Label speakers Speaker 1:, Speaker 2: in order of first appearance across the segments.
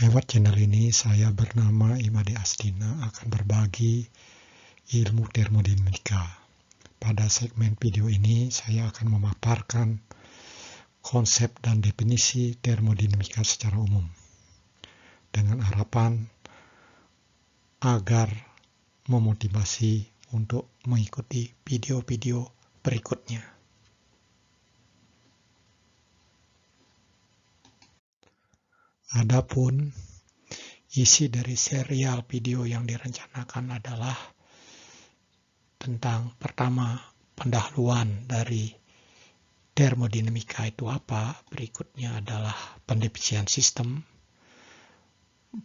Speaker 1: Lewat channel ini saya bernama Imade Astina akan berbagi ilmu termodinamika. Pada segmen video ini saya akan memaparkan konsep dan definisi termodinamika secara umum dengan harapan agar memotivasi untuk mengikuti video-video berikutnya. Adapun isi dari serial video yang direncanakan adalah tentang pertama pendahuluan dari termodinamika itu apa, berikutnya adalah pendefinisian sistem,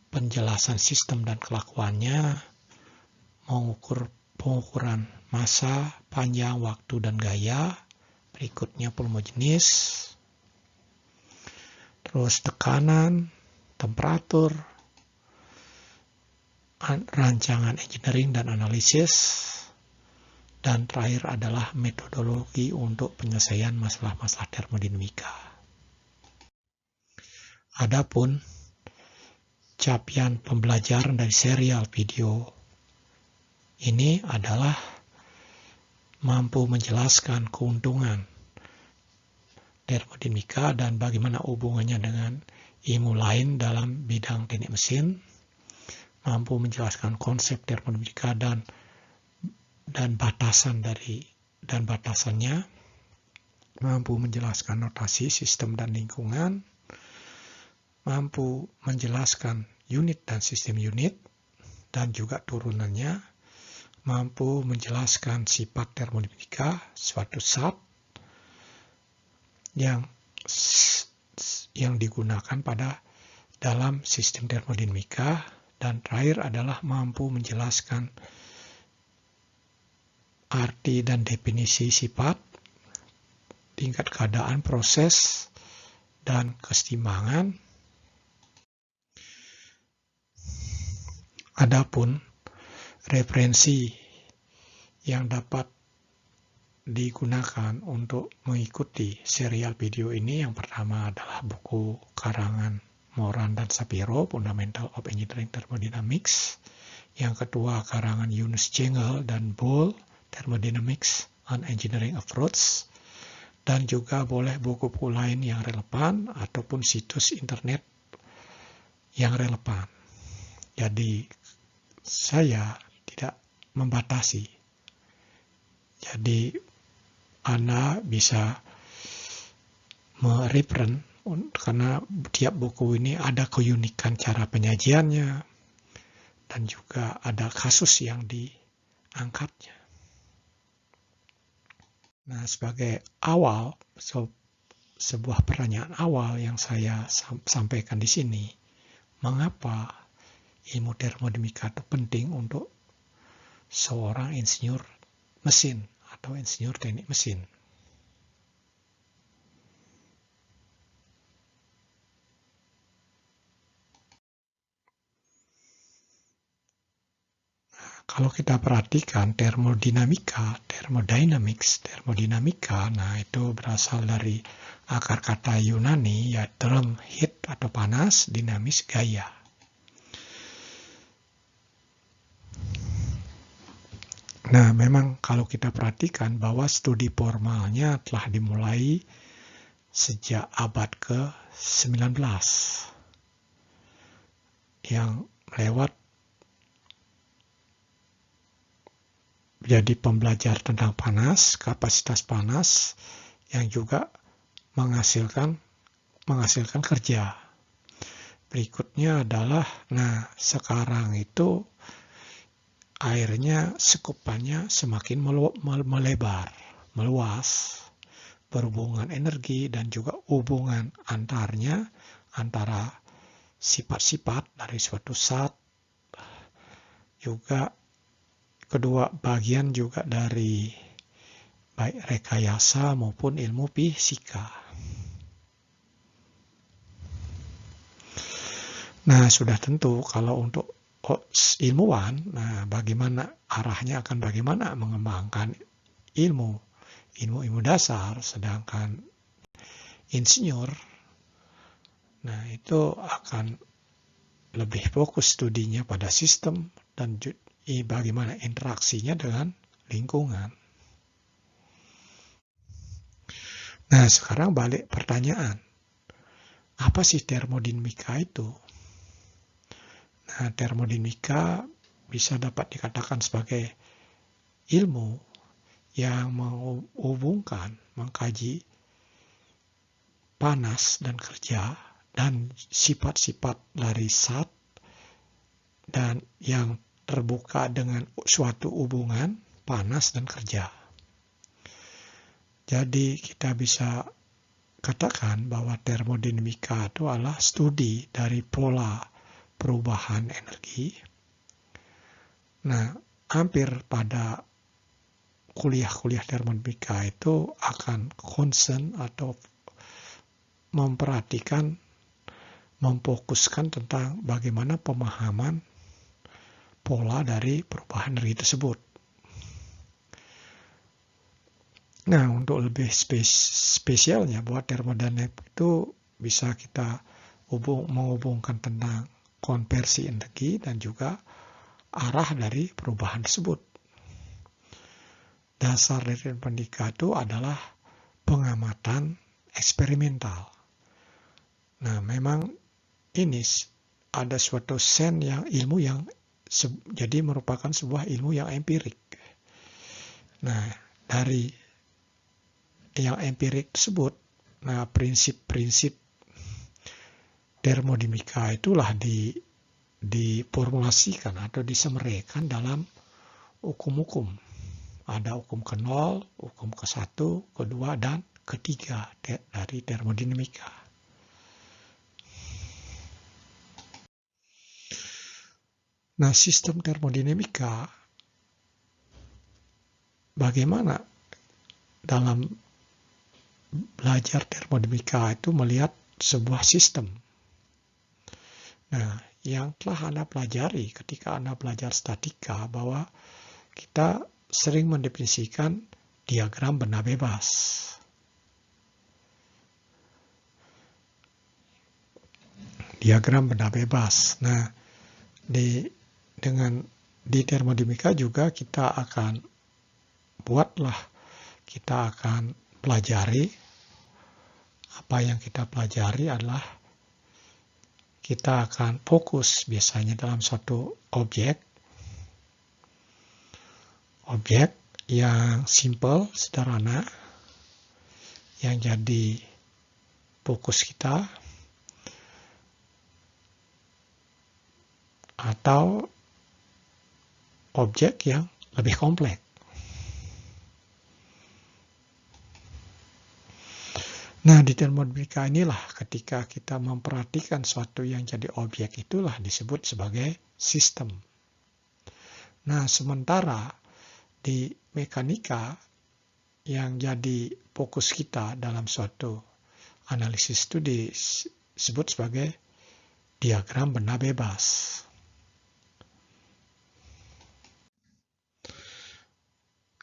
Speaker 1: penjelasan sistem dan kelakuannya, pengukuran massa, panjang, waktu, dan gaya, berikutnya volume jenis, terus tekanan, temperatur, rancangan engineering dan analisis, dan terakhir adalah metodologi untuk penyelesaian masalah-masalah termodinamika. Adapun capaian pembelajaran dari serial video ini adalah mampu menjelaskan keuntungan termodinamika dan bagaimana hubungannya dengan ilmu lain dalam bidang teknik mesin, mampu menjelaskan konsep termodinamika dan batasannya, mampu menjelaskan notasi sistem dan lingkungan, mampu menjelaskan unit dan sistem unit dan juga turunannya, mampu menjelaskan sifat termodinamika suatu zat yang digunakan pada dalam sistem termodinamika, dan terakhir adalah mampu menjelaskan arti dan definisi sifat, tingkat keadaan, proses, dan keseimbangan. Adapun referensi yang dapat digunakan untuk mengikuti serial video ini, yang pertama adalah buku karangan Moran dan Shapiro, Fundamental of Engineering Thermodynamics. Yang kedua karangan Yunus Jengel dan Boole, Thermodynamics and Engineering Approach. Dan juga boleh buku-buku lain yang relevan ataupun situs internet yang relevan. Jadi saya tidak membatasi. Jadi Anda bisa mereferensi karena tiap buku ini ada keunikan cara penyajiannya dan juga ada kasus yang diangkatnya. Nah, sebagai awal, sebuah pertanyaan awal yang saya sampaikan di sini, mengapa ilmu termodinamika itu penting untuk seorang insinyur mesin atau insinyur teknik mesin? Kalau kita perhatikan termodinamika, termodinamika, nah itu berasal dari akar kata Yunani, ya term heat atau panas, dinamis gaya. Nah, memang kalau kita perhatikan bahwa studi formalnya telah dimulai sejak abad ke-19 yang lewat jadi pembelajar tentang panas, kapasitas panas yang juga menghasilkan kerja. Berikutnya adalah, nah sekarang itu akhirnya sekupannya semakin melebar, meluas, berhubungan energi dan juga hubungan antara sifat-sifat dari suatu zat, juga kedua bagian juga dari baik rekayasa maupun ilmu fisika. Nah, sudah tentu kalau untuk ilmuwan, nah bagaimana arahnya akan bagaimana mengembangkan ilmu dasar, sedangkan insinyur, nah itu akan lebih fokus studinya pada sistem dan bagaimana interaksinya dengan lingkungan. Nah, sekarang balik pertanyaan. Apa sih termodinamika itu? Nah, termodinamika bisa dapat dikatakan sebagai ilmu yang menghubungkan, mengkaji panas dan kerja dan sifat-sifat dari zat dan yang terbuka dengan suatu hubungan panas dan kerja. Jadi kita bisa katakan bahwa termodinamika itu adalah studi dari pola perubahan energi. Nah, hampir pada kuliah-kuliah termodinamika itu akan concern atau memfokuskan tentang bagaimana pemahaman pola dari perubahan energi tersebut. Nah, untuk lebih spesialnya bahwa termodinamika itu bisa kita menghubungkan tentang konversi energi dan juga arah dari perubahan tersebut. Dasar dari termodinamika itu adalah pengamatan eksperimental. Nah, memang ini ada suatu ilmu yang jadi merupakan sebuah ilmu yang empirik. Nah, dari yang empirik tersebut, nah prinsip-prinsip termodinamika itulah diformulasikan atau disemerikan dalam hukum-hukum. Ada hukum ke-0, hukum ke-1, ke-2, dan ke-3 dari termodinamika. Nah, sistem termodinamika bagaimana dalam belajar termodinamika itu melihat sebuah sistem. Nah, yang telah Anda pelajari ketika Anda belajar statika bahwa kita sering mendefinisikan diagram benda bebas. Diagram benda bebas. Nah, di termodinamika juga kita akan pelajari. Apa yang kita pelajari adalah kita akan fokus biasanya dalam suatu objek yang simple, sederhana, yang jadi fokus kita, atau objek yang lebih kompleks. Nah, di termodinamika inilah ketika kita memperhatikan suatu yang jadi objek itulah disebut sebagai sistem. Nah, sementara di mekanika yang jadi fokus kita dalam suatu analisis itu disebut sebagai diagram benda bebas.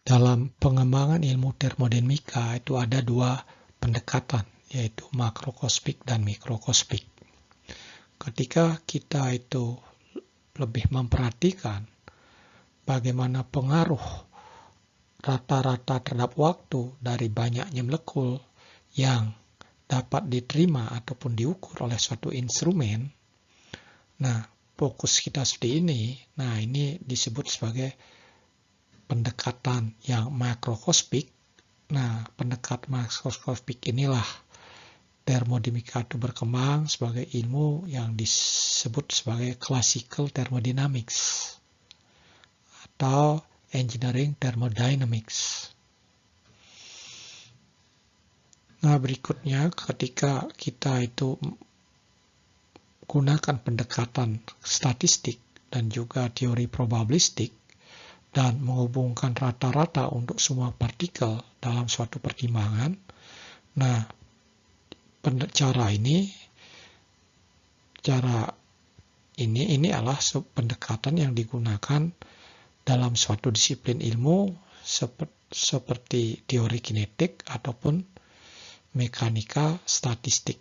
Speaker 1: Dalam pengembangan ilmu termodinamika itu ada dua pendekatan, yaitu makrokosmik dan mikrokosmik. Ketika kita itu lebih memperhatikan bagaimana pengaruh rata-rata terhadap waktu dari banyaknya molekul yang dapat diterima ataupun diukur oleh suatu instrumen, nah fokus kita seperti ini, nah ini disebut sebagai pendekatan yang makrokosmik. Nah, pendekatan makrokosmik inilah termodinamika itu berkembang sebagai ilmu yang disebut sebagai classical thermodynamics atau engineering thermodynamics. Nah, berikutnya ketika kita itu gunakan pendekatan statistik dan juga teori probabilistik dan menghubungkan rata-rata untuk semua partikel dalam suatu pertimbangan. Nah, cara ini adalah pendekatan yang digunakan dalam suatu disiplin ilmu seperti teori kinetik ataupun mekanika statistik.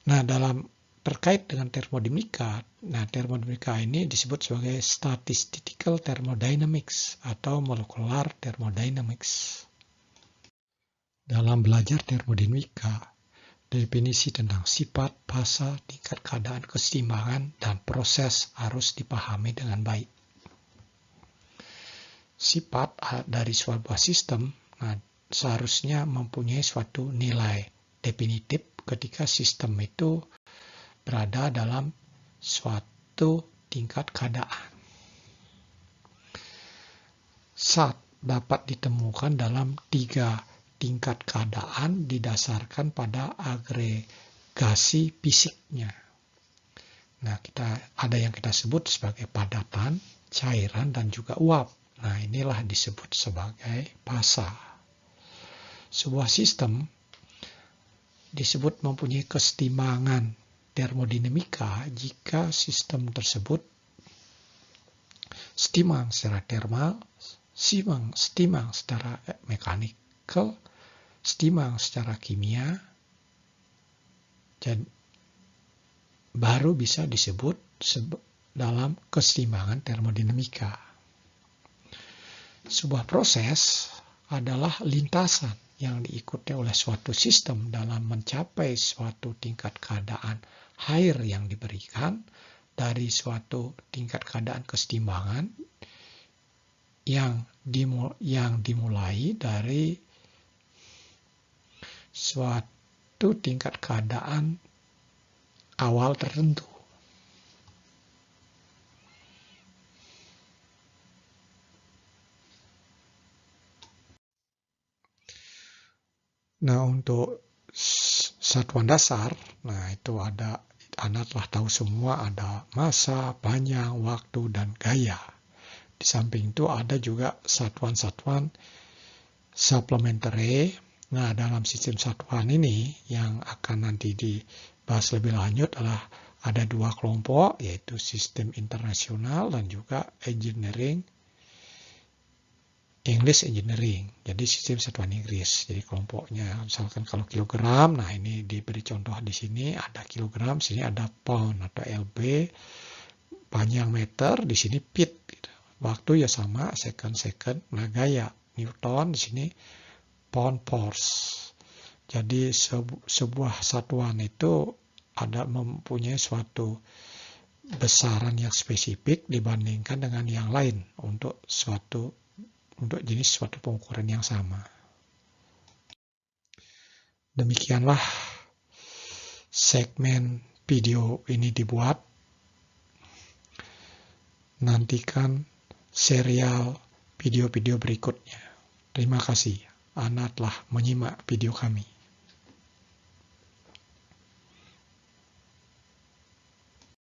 Speaker 1: Nah, dalam terkait dengan termodinamika, nah termodinamika ini disebut sebagai statistical thermodynamics atau molecular thermodynamics. Dalam belajar termodinamika, definisi tentang sifat, fasa, tingkat keadaan keseimbangan, dan proses harus dipahami dengan baik. Sifat dari sebuah sistem seharusnya mempunyai suatu nilai definitif ketika sistem itu berada dalam suatu tingkat keadaan. Zat dapat ditemukan dalam 3 tingkat keadaan didasarkan pada agregasi fisiknya. Nah, ada yang kita sebut sebagai padatan, cairan, dan juga uap. Nah, inilah disebut sebagai fasa. Sebuah sistem disebut mempunyai keseimbangan termodinamika jika sistem tersebut seimbang secara termal, seimbang secara mekanikal, seimbang secara kimia, dan baru bisa disebut dalam keseimbangan termodinamika. Sebuah proses adalah lintasan yang diikuti oleh suatu sistem dalam mencapai suatu tingkat keadaan air yang diberikan dari suatu tingkat keadaan keseimbangan yang dimulai dari suatu tingkat keadaan awal tertentu. Nah, untuk satuan dasar, nah itu Anda telah tahu semua, ada massa, panjang, waktu, dan gaya. Di samping itu ada juga satuan-satuan supplementary. Nah, dalam sistem satuan ini yang akan nanti dibahas lebih lanjut adalah ada 2 kelompok, yaitu sistem internasional dan juga English engineering. Jadi sistem satuan Inggris. Jadi kelompoknya, misalkan kalau kilogram, nah ini diberi contoh di sini ada kilogram, sini ada pound atau lb, panjang meter, di sini feet. Gitu. Waktu ya sama, second. Nah, gaya Newton di sini pound force. Jadi sebuah satuan itu mempunyai suatu besaran yang spesifik dibandingkan dengan yang lain untuk jenis suatu pengukuran yang sama. Demikianlah segmen video ini dibuat. Nantikan serial video-video berikutnya. Terima kasih Anda telah menyimak video kami.